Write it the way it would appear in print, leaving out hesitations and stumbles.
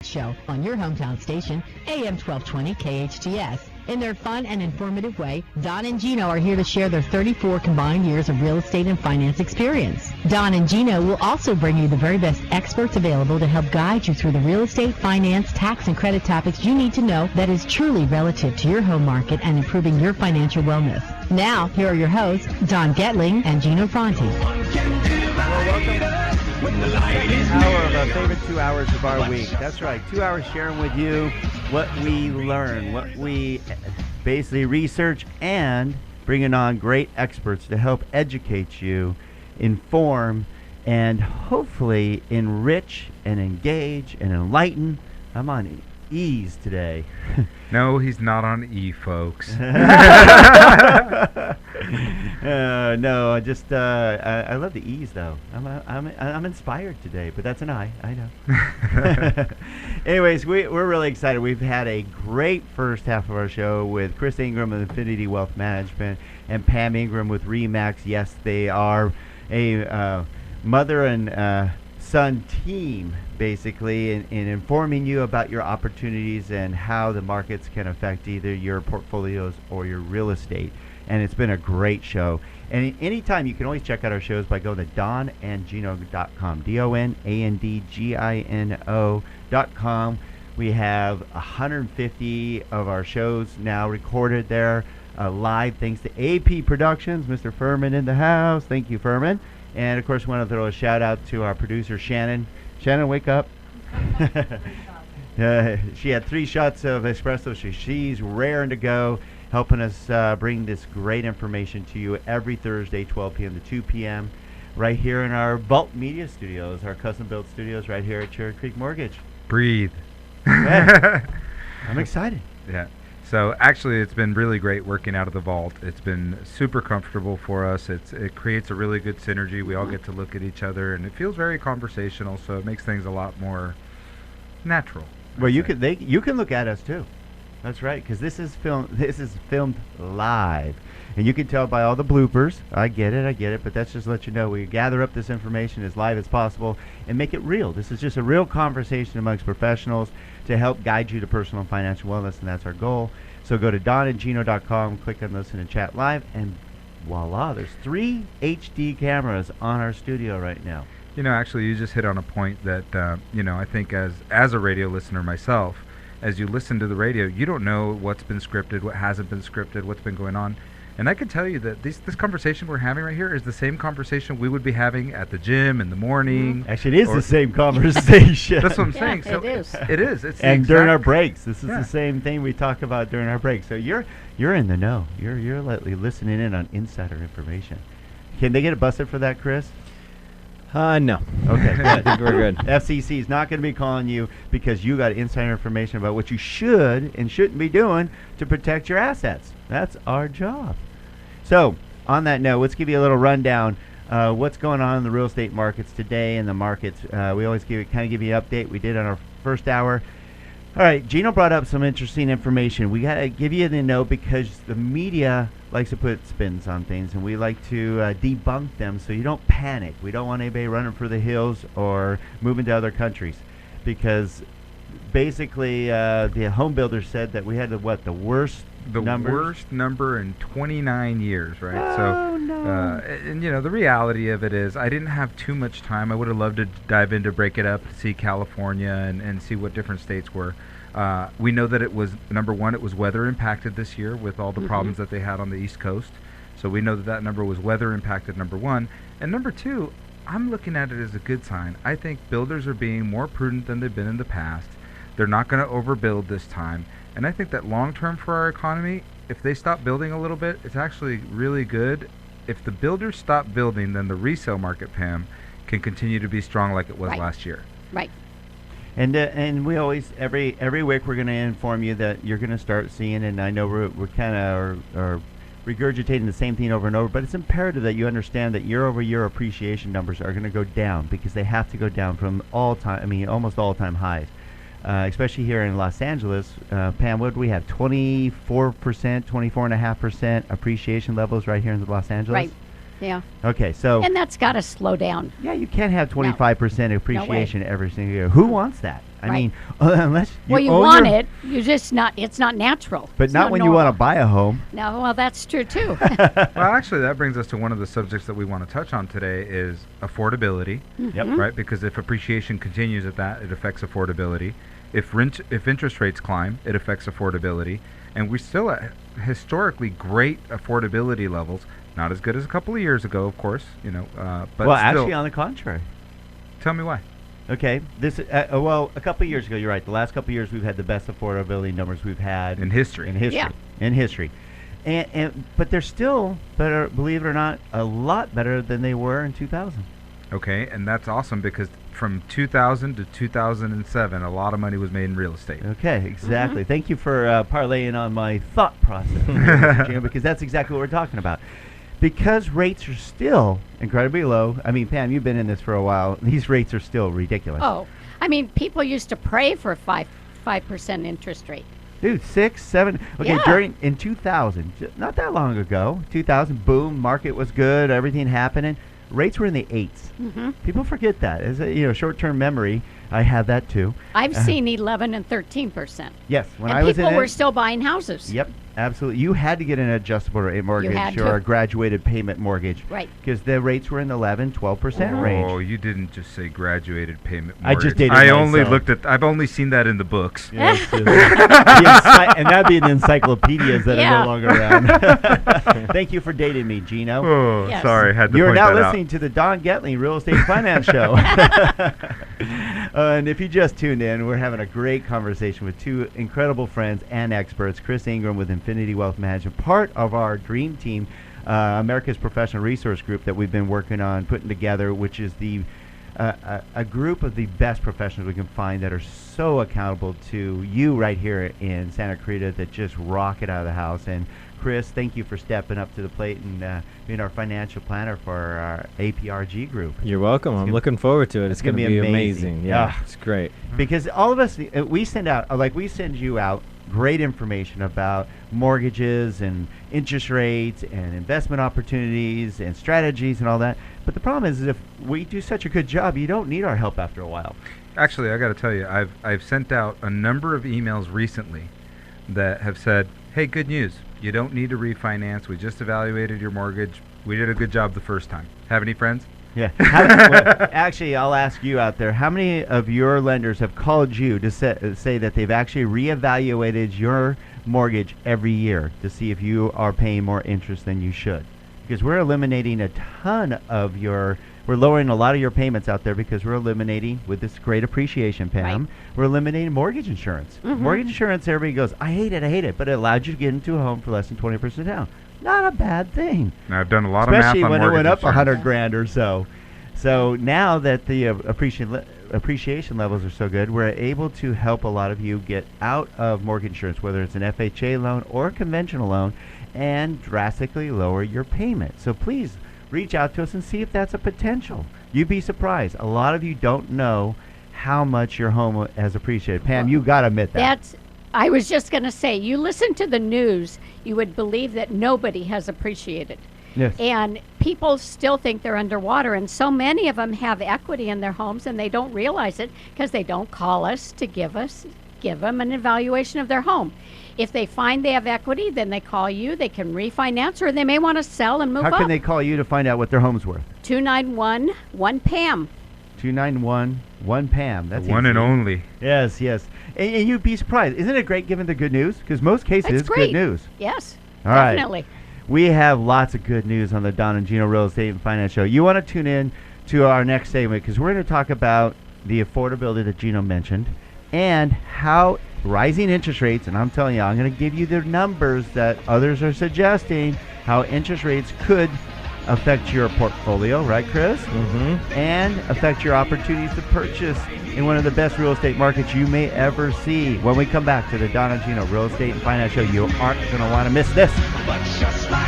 Show on your hometown station, AM 1220 KHTS. In their fun and informative way, Don and Gino are here to share their 34 combined years of real estate and finance experience. Don and Gino will also bring you the very best experts available to help guide you through the real estate, finance, tax, and credit topics you need to know that is truly relative to your home market and improving your financial wellness. Now, here are your hosts, Don Getling and Gino Fronti. Hour of our favorite 2 hours of our week. That's right, 2 hours sharing with you what we learn, what we basically research, and bringing on great experts to help educate you, inform, and hopefully enrich and engage and enlighten. I'm on E's today. No, he's not on E, folks. No, I just I love the E's though. I'm inspired today, but that's an I know. Anyways, we're really excited. We've had a great first half of our show with Chris Ingram of Infinity Wealth Management and Pam Ingram with Remax. Yes, they are a mother and son team, basically, in informing you about your opportunities and how the markets can affect either your portfolios or your real estate. And it's been a great show. And anytime, you can always check out our shows by going to donandgino.com, DonandGino.com. We have 150 of our shows now recorded there, live, thanks to AP Productions. Mr. Furman in the house. Thank you, Furman. And, of course, we want to throw a shout-out to our producer, Shannon. Shannon, wake up. She had 3 shots of espresso. She's raring to go, helping us bring this great information to you every Thursday, 12 p.m. to 2 p.m., right here in our Vault Media Studios, our custom-built studios right here at Cherry Creek Mortgage. Breathe. Yeah. I'm excited. Yeah. So actually, it's been really great working out of the vault. It's been super comfortable for us. It creates a really good synergy. We all get to look at each other, and it feels very conversational. So it makes things a lot more natural. Well, you can look at us too. That's right, because this is filmed live, and you can tell by all the bloopers. I get it. But that's just to let you know we gather up this information as live as possible and make it real. This is just a real conversation amongst professionals to help guide you to personal and financial wellness, and that's our goal. So go to donandgino.com, click on Listen and Chat Live, and voila, there's 3 HD cameras on our studio right now. You know, actually, you just hit on a point that, I think as a radio listener myself, as you listen to the radio, you don't know what's been scripted, what hasn't been scripted, what's been going on. And I can tell you that this conversation we're having right here is the same conversation we would be having at the gym in the morning. Actually, it is the same conversation. That's what I'm saying. So it is. It is. It's and during our breaks, this is the same thing we talk about during our breaks. So you're in the know. You're listening in on insider information. Can they get busted for that, Chris? No. Okay, I think we're good. FCC is not going to be calling you because you got insider information about what you should and shouldn't be doing to protect your assets. That's our job. So, on that note, let's give you a little rundown. What's going on in the real estate markets today and the markets. We always give you an update. We did on our first hour. All right, Gino brought up some interesting information. We got to give you the note because the media likes to put spins on things, and we like to debunk them so you don't panic. We don't want anybody running for the hills or moving to other countries, because basically the home builders said that we had the worst number in 29 years, right? Oh, no. And the reality of it is I didn't have too much time. I would have loved to dive in to break it up, see California and see what different states were. We know that it was, number one, it was weather impacted this year with all the problems that they had on the East Coast. So we know that number was weather impacted, number one. And number two, I'm looking at it as a good sign. I think builders are being more prudent than they've been in the past. They're not going to overbuild this time. And I think that long term for our economy, if they stop building a little bit, it's actually really good. If the builders stop building, then the resale market, Pam, can continue to be strong like it was last year. Right. And we always, every week we're going to inform you that you're going to start seeing, and I know we're kind of are regurgitating the same thing over and over, but it's imperative that you understand that year-over-year appreciation numbers are going to go down because they have to go down from almost all-time highs. Especially here in Los Angeles. Pam, what do we have? 24%, 24.5% appreciation levels right here in Los Angeles? Right. Yeah. Okay, so. And that's got to slow down. Yeah, you can't have 25% appreciation every single year. Who wants that? I Right. mean, unless you Well, you own want your- it. You just not. It's not natural. but It's not when you want to normal. buy a home. No, well, that's true too. Well, actually, that brings us to one of the subjects that we want to touch on today is affordability, Yep. right? Because if appreciation continues at that, it affects affordability. If interest rates climb, it affects affordability. And we're still at historically great affordability levels. Not as good as a couple of years ago, of course, but Well, still. actually, on the contrary. Tell me why. Okay, well, a couple of years ago, you're right. The last couple of years, we've had the best affordability numbers we've had In history. Yeah. In history, but they're still better. Believe it or not, a lot better than they were in 2000. Okay, and that's awesome because from 2000 to 2007, a lot of money was made in real estate. Okay, exactly. Thank you for parlaying on my thought process, Mr. Gino, because that's exactly what we're talking about. Because rates are still incredibly low. I mean, Pam, you've been in this for a while. These rates are still ridiculous. Oh, I mean, people used to pray for 5% interest rate. Dude, 6, 7. Okay, Yeah. in 2000, not that long ago, 2000, boom, market was good, everything happening. Rates were in the 8s. Hmm People forget that. As a short-term memory, I had that too. I've seen 11 and 13%. Yes, when And I was in people were it, still buying houses. Yep, absolutely. You had to get an adjustable rate mortgage had or to. a graduated payment mortgage. Right. Because the rates were in the 11, 12% range. Oh, you didn't just say graduated payment I mortgage. just dated I only myself. looked at. I've only seen that in the books. Yes, and that'd be the encyclopedias that are Yeah. no longer around. Thank you for dating me, Gino. Oh, Yes. sorry, had to You are point now that listening to the Don Getling Real Estate Finance Show. And if you just tuned in, we're having a great conversation with two incredible friends and experts. Chris Ingram with Infinity Wealth Management, part of our dream team, America's Professional Resource Group that we've been working on putting together, which is a group of the best professionals we can find that are so accountable to you right here in Santa Clarita that just rock it out of the house. And Chris, thank you for stepping up to the plate and being our financial planner for our APRG group. You're welcome. I'm gonna- looking forward to it. It's going to be amazing. Yeah, Ah. it's great. Because all of us, we send you out great information about mortgages and interest rates and investment opportunities and strategies and all that. But the problem is if we do such a good job, you don't need our help after a while. Actually, I got to tell you, I've sent out a number of emails recently that have said, "Hey, good news. You don't need to refinance. We just evaluated your mortgage. We did a good job the first time." Have any friends? Yeah. Actually, I'll ask you out there, how many of your lenders have called you to say that they've actually reevaluated your mortgage every year to see if you are paying more interest than you should? Because we're eliminating a ton of we're lowering a lot of your payments out there because we're eliminating, with this great appreciation, Pam, Right. we're eliminating mortgage insurance. Mhm. Mortgage insurance, everybody goes, I hate it, but it allowed you to get into a home for less than 20% down. Not a bad thing. Now, I've done a lot of math Especially on when it mortgage went up insurance. 100 grand or so. So now that the appreciation levels are so good, we're able to help a lot of you get out of mortgage insurance, whether it's an FHA loan or a conventional loan, and drastically lower your payment. So please reach out to us and see if that's a potential. You'd be surprised. A lot of you don't know how much your home has appreciated. Pam, you got to admit that. I was just going to say, you listen to the news, you would believe that nobody has appreciated. Yes. And people still think they're underwater, and so many of them have equity in their homes, and they don't realize it because they don't call us to give them an evaluation of their home. If they find they have equity, then they call you. They can refinance, or they may want to sell and move How up. can they call you to find out what their home's worth? 291-1PAM. 291-1PAM. That's The one and easy. only. Yes, yes. And you'd be surprised. Isn't it great given the good news? Because most cases, It's it's great. good news. Yes, All right. definitely. We have lots of good news on the Don and Gino Real Estate and Finance Show. You want to tune in to our next segment because we're going to talk about the affordability that Gino mentioned and how rising interest rates, and I'm telling you, I'm going to give you the numbers that others are suggesting, how interest rates could affect your portfolio, right, Chris? Mm-hmm. And affect your opportunities to purchase in one of the best real estate markets you may ever see. When we come back to the Don and Gino Real Estate and Finance Show, you aren't going to want to miss this. But just like